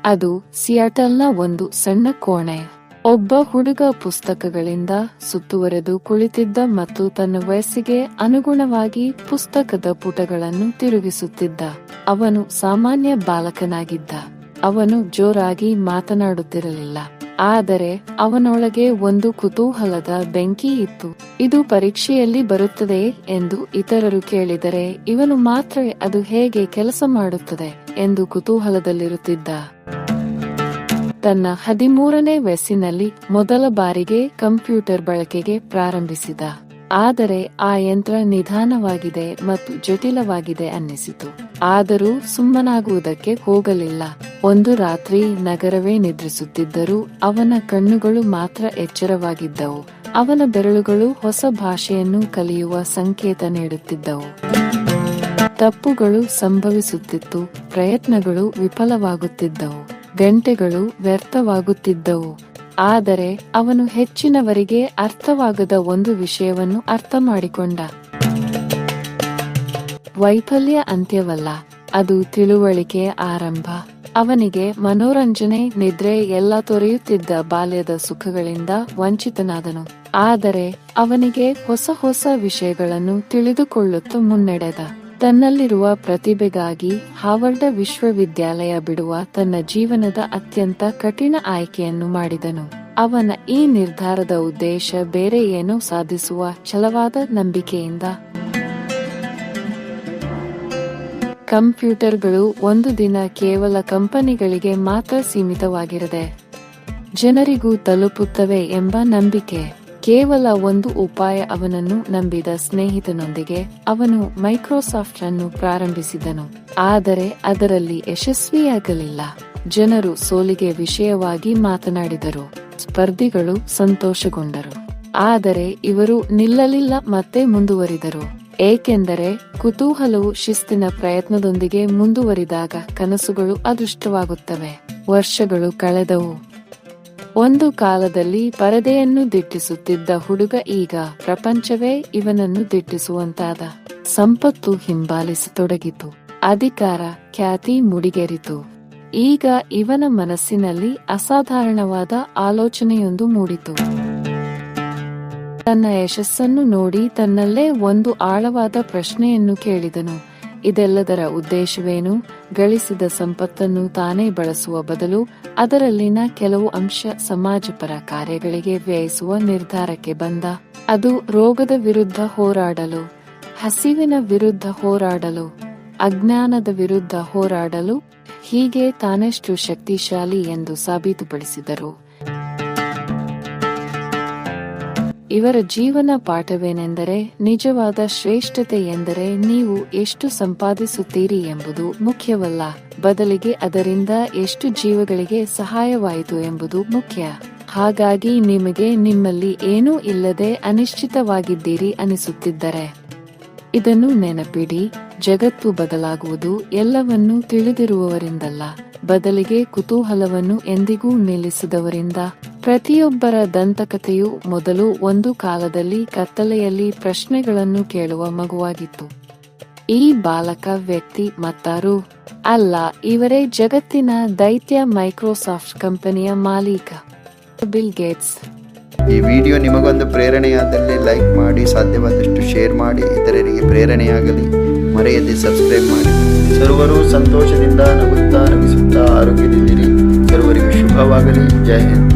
ಅದು ಸಿಯಾಟಲ್ನ ಒಂದು ಸಣ್ಣ ಕೋಣೆ. ಒಬ್ಬ ಹುಡುಗ ಪುಸ್ತಕಗಳಿಂದ ಸುತ್ತುವರೆದು ಕುಳಿತಿದ್ದ ಮತ್ತು ತನ್ನ ವಯಸ್ಸಿಗೆ ಅನುಗುಣವಾಗಿ ಪುಸ್ತಕದ ಪುಟಗಳನ್ನು ತಿರುಗಿಸುತ್ತಿದ್ದ. ಅವನು ಸಾಮಾನ್ಯ ಬಾಲಕನಾಗಿದ್ದ. ಅವನು ಜೋರಾಗಿ ಮಾತನಾಡುತ್ತಿರಲಿಲ್ಲ, ಆದರೆ ಅವನೊಳಗೆ ಒಂದು ಕುತೂಹಲದ ಬೆಂಕಿ ಇತ್ತು. ಇದು ಪರೀಕ್ಷೆಯಲ್ಲಿ ಬರುತ್ತದೆ ಎಂದು ಇತರರು ಕೇಳಿದರೆ ಇವನು ಮಾತ್ರ ಅದು ಹೇಗೆ ಕೆಲಸ ಮಾಡುತ್ತದೆ ಎಂದು ಕುತೂಹಲದಲ್ಲಿರುತ್ತಿದ್ದ. ತನ್ನ 13ನೇ ವಯಸ್ಸಿನಲ್ಲಿ ಮೊದಲ ಬಾರಿಗೆ ಕಂಪ್ಯೂಟರ್ ಬಳಕೆಗೆ ಪ್ರಾರಂಭಿಸಿದ. ಆದರೆ ಆ ಯಂತ್ರ ನಿಧಾನವಾಗಿದೆ ಮತ್ತು ಜಟಿಲವಾಗಿದೆ ಅನ್ನಿಸಿತು. ಆದರೂ ಸುಮ್ಮನಾಗುವುದಕ್ಕೆ ಹೋಗಲಿಲ್ಲ. ಒಂದು ರಾತ್ರಿ ನಗರವೇ ನಿದ್ರಿಸುತ್ತಿದ್ದರೂ ಅವನ ಕಣ್ಣುಗಳು ಮಾತ್ರ ಎಚ್ಚರವಾಗಿದ್ದವು. ಅವನ ಬೆರಳುಗಳು ಹೊಸ ಭಾಷೆಯನ್ನು ಕಲಿಯುವ ಸಂಕೇತ ನೀಡುತ್ತಿದ್ದವು. ತಪ್ಪುಗಳು ಸಂಭವಿಸುತ್ತಿತ್ತು, ಪ್ರಯತ್ನಗಳು ವಿಫಲವಾಗುತ್ತಿದ್ದವು, ಗಂಟೆಗಳು ವ್ಯರ್ಥವಾಗುತ್ತಿದ್ದವು. ಆದರೆ ಅವನು ಹೆಚ್ಚಿನವರಿಗೆ ಅರ್ಥವಾಗದ ಒಂದು ವಿಷಯವನ್ನು ಅರ್ಥ ಮಾಡಿಕೊಂಡ. ವೈಫಲ್ಯ ಅಂತ್ಯವಲ್ಲ, ಅದು ತಿಳುವಳಿಕೆಯ ಆರಂಭ. ಅವನಿಗೆ ಮನೋರಂಜನೆ, ನಿದ್ರೆ ಎಲ್ಲ ತೊರೆಯುತ್ತಿದ್ದ ಬಾಲ್ಯದ ಸುಖಗಳಿಂದ ವಂಚಿತನಾದನು. ಆದರೆ ಅವನಿಗೆ ಹೊಸ ಹೊಸ ವಿಷಯಗಳನ್ನು ತಿಳಿದುಕೊಳ್ಳುತ್ತಾ ಮುನ್ನಡೆದ. ತನ್ನಲ್ಲಿರುವ ಪ್ರತಿಭೆಗಾಗಿ ಹಾರ್ವರ್ಡ್ ವಿಶ್ವವಿದ್ಯಾಲಯ ಬಿಡುವ ತನ್ನ ಜೀವನದ ಅತ್ಯಂತ ಕಠಿಣ ಆಯ್ಕೆಯನ್ನು ಮಾಡಿದನು. ಅವನ ಈ ನಿರ್ಧಾರದ ಉದ್ದೇಶ ಬೇರೆ ಏನೋ ಸಾಧಿಸುವ ಛಲವಾದ ನಂಬಿಕೆಯಿಂದ. ಕಂಪ್ಯೂಟರ್ಗಳು ಒಂದು ದಿನ ಕೇವಲ ಕಂಪನಿಗಳಿಗೆ ಮಾತ್ರ ಸೀಮಿತವಾಗಿರದೆ ಜನರಿಗೂ ತಲುಪುತ್ತವೆ ಎಂಬ ನಂಬಿಕೆ. ಕೇವಲ ಒಂದು ಉಪಾಯ. ಅವನನ್ನು ನಂಬಿದ ಸ್ನೇಹಿತನೊಂದಿಗೆ ಅವನು ಮೈಕ್ರೋಸಾಫ್ಟ್ ಅನ್ನು ಪ್ರಾರಂಭಿಸಿದನು. ಆದರೆ ಅದರಲ್ಲಿ ಯಶಸ್ವಿಯಾಗಲಿಲ್ಲ. ಜನರು ಸೋಲಿಗೆ ವಿಷಯವಾಗಿ ಮಾತನಾಡಿದರು. ಸ್ಪರ್ಧಿಗಳು ಸಂತೋಷಗೊಂಡರು. ಆದರೆ ಇವರು ನಿಲ್ಲಲಿಲ್ಲ, ಮತ್ತೆ ಮುಂದುವರಿದರು. ಏಕೆಂದರೆ ಕುತೂಹಲವು ಶಿಸ್ತಿನ ಪ್ರಯತ್ನದೊಂದಿಗೆ ಮುಂದುವರಿದಾಗ ಕನಸುಗಳು ಅದೃಷ್ಟವಾಗುತ್ತವೆ. ವರ್ಷಗಳು ಕಳೆದವು. ಒಂದು ಕಾಲದಲ್ಲಿ ಪರದೆಯನ್ನು ದಿಟ್ಟಿಸುತ್ತಿದ್ದ ಹುಡುಗ ಈಗ ಪ್ರಪಂಚವೇ ಇವನನ್ನು ದಿಟ್ಟಿಸುವಂತಾದ. ಸಂಪತ್ತು ಹಿಂಬಾಲಿಸತೊಡಗಿತು. ಅಧಿಕಾರ, ಖ್ಯಾತಿ ಮುಡಿಗೇರಿತು. ಈಗ ಇವನ ಮನಸ್ಸಿನಲ್ಲಿ ಅಸಾಧಾರಣವಾದ ಆಲೋಚನೆಯೊಂದು ಮೂಡಿತು. ತನ್ನ ಯಶಸ್ಸನ್ನು ನೋಡಿ ತನ್ನಲ್ಲೇ ಒಂದು ಆಳವಾದ ಪ್ರಶ್ನೆಯನ್ನು ಕೇಳಿದನು. ಇದೆಲ್ಲದರ ಉದ್ದೇಶವೇನು? ಗಳಿಸಿದ ಸಂಪತ್ತನ್ನು ತಾನೇ ಬಳಸುವ ಬದಲು ಅದರಲ್ಲಿನ ಕೆಲವು ಅಂಶ ಸಮಾಜಪರ ಕಾರ್ಯಗಳಿಗೆ ವ್ಯಯಿಸುವ ನಿರ್ಧಾರಕ್ಕೆ ಬಂದ. ಅದು ರೋಗದ ವಿರುದ್ಧ ಹೋರಾಡಲು, ಹಸಿವಿನ ವಿರುದ್ಧ ಹೋರಾಡಲು, ಅಜ್ಞಾನದ ವಿರುದ್ಧ ಹೋರಾಡಲು. ಹೀಗೆ ತಾನೆಷ್ಟು ಶಕ್ತಿಶಾಲಿ ಎಂದು ಸಾಬೀತುಪಡಿಸಿದರು. ಇವರ ಜೀವನ ಪಾಠವೇನೆಂದರೆ, ನಿಜವಾದ ಶ್ರೇಷ್ಠತೆ ಎಂದರೆ ನೀವು ಎಷ್ಟು ಸಂಪಾದಿಸುತ್ತೀರಿ ಎಂಬುದು ಮುಖ್ಯವಲ್ಲ, ಬದಲಿಗೆ ಅದರಿಂದ ಎಷ್ಟು ಜೀವಗಳಿಗೆ ಸಹಾಯವಾಯಿತು ಎಂಬುದು ಮುಖ್ಯ. ಹಾಗಾಗಿ ನಿಮಗೆ ನಿಮ್ಮಲ್ಲಿ ಏನೂ ಇಲ್ಲದೆ ಅನಿಶ್ಚಿತವಾಗಿದ್ದೀರಿ ಅನಿಸುತ್ತಿದ್ದರೆ ಇದನ್ನು ನೆನಪಿಡಿ. ಜಗತ್ತು ಬದಲಾಗುವುದು ಎಲ್ಲವನ್ನೂ ತಿಳಿದಿರುವವರಿಂದಲ್ಲ, ಬದಲಿಗೆ ಕುತೂಹಲವನ್ನು ಎಂದಿಗೂ ನಿಲ್ಲಿಸದವರಿಂದ. ಪ್ರತಿಯೊಬ್ಬರ ದಂತಕಥೆಯು ಮೊದಲು ಒಂದು ಕಾಲದಲ್ಲಿ ಕತ್ತಲೆಯಲ್ಲಿ ಪ್ರಶ್ನೆಗಳನ್ನು ಕೇಳುವ ಮಗುವಾಗಿತ್ತು. ಈ ಬಾಲಕ ವ್ಯಕ್ತಿ ಮತ್ತಾರೂ ಅಲ್ಲ, ಇವರೇ ಜಗತ್ತಿನ ದೈತ್ಯ ಮೈಕ್ರೋಸಾಫ್ಟ್ ಕಂಪನಿಯ ಮಾಲೀಕ ಬಿಲ್ ಗೇಟ್ಸ್. ಈ ವಿಡಿಯೋ ನಿಮಗೊಂದು ಪ್ರೇರಣೆಯಾದಲ್ಲಿ ಲೈಕ್ ಮಾಡಿ, ಸಾಧ್ಯವಾದಷ್ಟು ಶೇರ್ ಮಾಡಿ, ಇತರರಿಗೆ ಪ್ರೇರಣೆಯಾಗಲಿ. ಮರೆಯದೆ ಸಬ್ಸ್ಕ್ರೈಬ್ ಮಾಡಿ. ಸರ್ವರು ಸಂತೋಷದಿಂದ ನಗುತ್ತಾ ನಗಿಸುತ್ತಾ ಆರೋಗ್ಯದಿಂದಿರಿ. ಸರ್ವರಿಗೂ ಶುಭವಾಗಲಿ. ಜೈ ಹಿಂದ್.